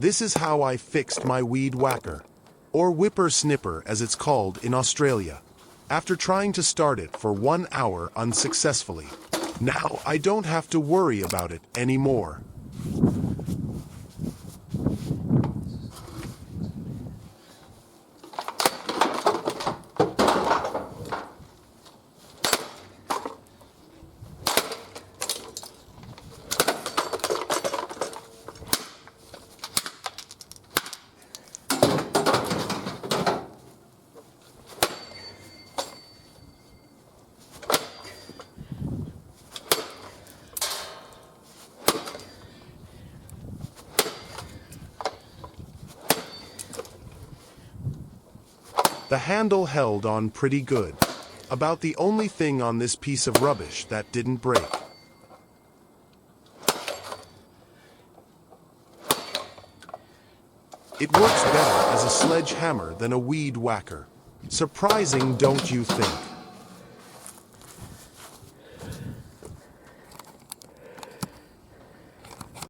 This is how I fixed my weed whacker, or Wipper Snipper as it's called in Australia, after trying to start it for 1 hour unsuccessfully. Now I don't have to worry about it anymore. The handle held on pretty good. About the only thing on this piece of rubbish that didn't break. It works better as a sledgehammer than a weed whacker. Surprising, don't you think?